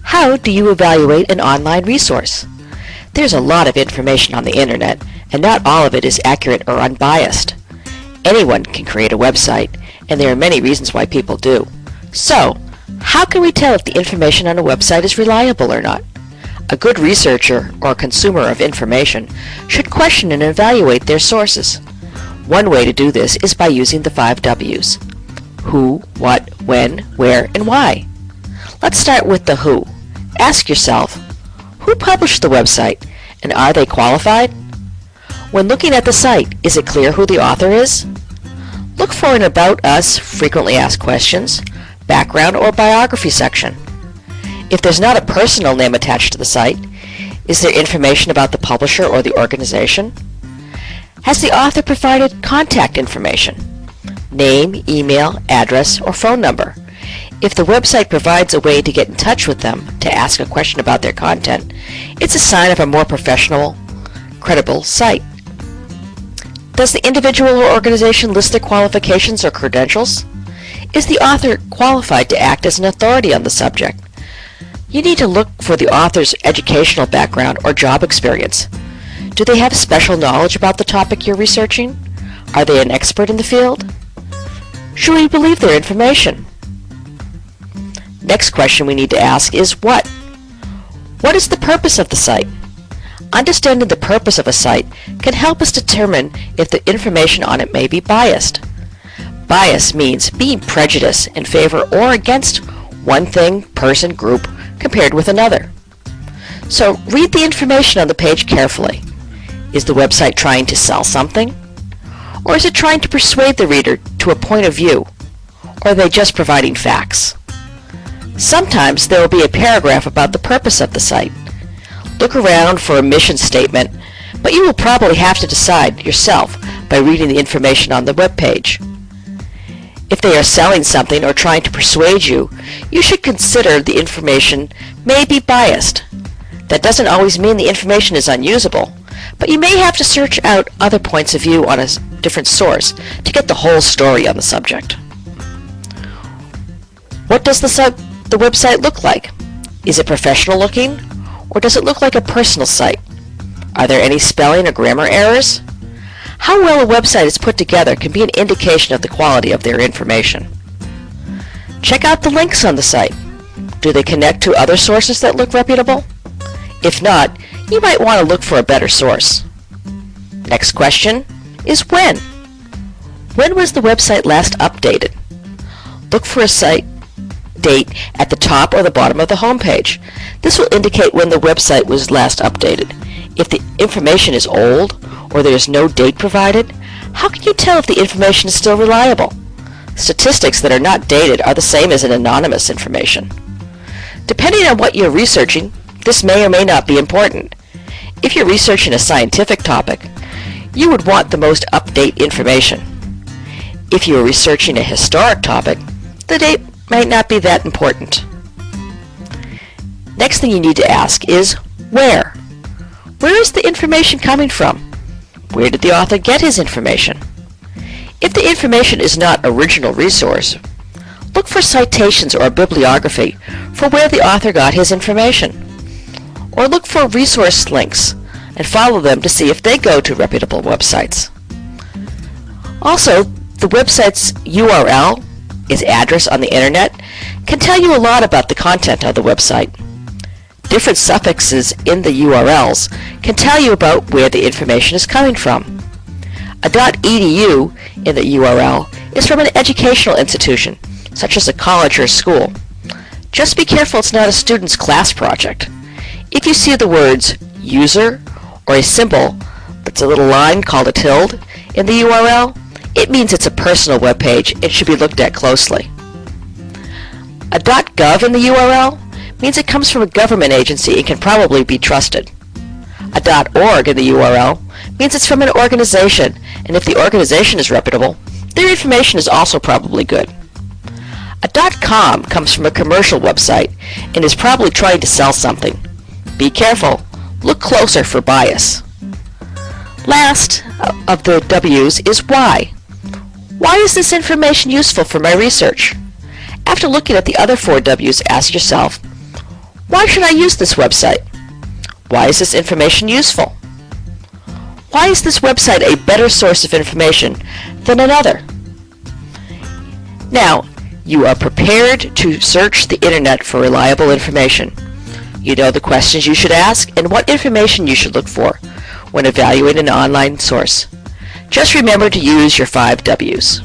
How do you evaluate an online resource? There's a lot of information on the internet, and not all of it is accurate or unbiased. Anyone can create a website, and there are many reasons why people do. So, how can we tell if the information on a website is reliable or not? A good researcher or consumer of information should question and evaluate their sources. One way to do this is by using the 5 W's. Who, what, when, where, and why. Let's start with the who. Ask yourself, who published the website, and are they qualified? When looking at the site, is it clear who the author is? Look for an About Us, Frequently Asked Questions, Background, or Biography section. If there's not a personal name attached to the site, is there information about the publisher or the organization? Has the author provided contact information? Name, email, address, or phone number? If the website provides a way to get in touch with them to ask a question about their content, it's a sign of a more professional, credible site. Does the individual or organization list their qualifications or credentials? Is the author qualified to act as an authority on the subject? You need to look for the author's educational background or job experience. Do they have special knowledge about the topic you're researching? Are they an expert in the field? Should we believe their information? Next question we need to ask is what? What is the purpose of the site? Understanding the purpose of a site can help us determine if the information on it may be biased. Bias means being prejudiced in favor or against one thing, person, group compared with another. So read the information on the page carefully. Is the website trying to sell something? Or is it trying to persuade the reader to a point of view? Or are they just providing facts? Sometimes there will be a paragraph about the purpose of the site. Look around for a mission statement, but you will probably have to decide yourself by reading the information on the web page. If they are selling something or trying to persuade you, you should consider the information may be biased. That doesn't always mean the information is unusable, but you may have to search out other points of view on a different source to get the whole story on the subject. What does the website look like? Is it professional looking, or does it look like a personal site? Are there any spelling or grammar errors? How well a website is put together can be an indication of the quality of their information. Check out the links on the site. Do they connect to other sources that look reputable? If not, you might want to look for a better source. Next question is when? When was the website last updated? Look for a site date at the top or the bottom of the home page. This will indicate when the website was last updated. If the information is old or there is no date provided, how can you tell if the information is still reliable? Statistics that are not dated are the same as an anonymous information. Depending on what you're researching, this may or may not be important. If you're researching a scientific topic, you would want the most up-to-date information. If you are researching a historic topic, the date might not be that important. Next thing you need to ask is where? Where is the information coming from? Where did the author get his information? If the information is not original resource, look for citations or a bibliography for where the author got his information. Or look for resource links and follow them to see if they go to reputable websites. Also, the website's URL, its address on the internet, can tell you a lot about the content of the website. Different suffixes in the URLs can tell you about where the information is coming from. A .edu in the URL is from an educational institution, such as a college or school. Just be careful it's not a student's class project. If you see the words user or a symbol that's a little line called a tilde in the URL, it means it's a personal web page and should be looked at closely. A .gov in the URL means it comes from a government agency and can probably be trusted. A .org in the URL means it's from an organization, and if the organization is reputable, their information is also probably good. A .com comes from a commercial website and is probably trying to sell something. Be careful. Look closer for bias. Last of the W's is why. Why is this information useful for my research? After looking at the other 4 W's, ask yourself, Why should I use this website? Why is this information useful? Why is this website a better source of information than another? Now, you are prepared to search the internet for reliable information. You know the questions you should ask and what information you should look for when evaluating an online source. Just remember to use your 5 W's.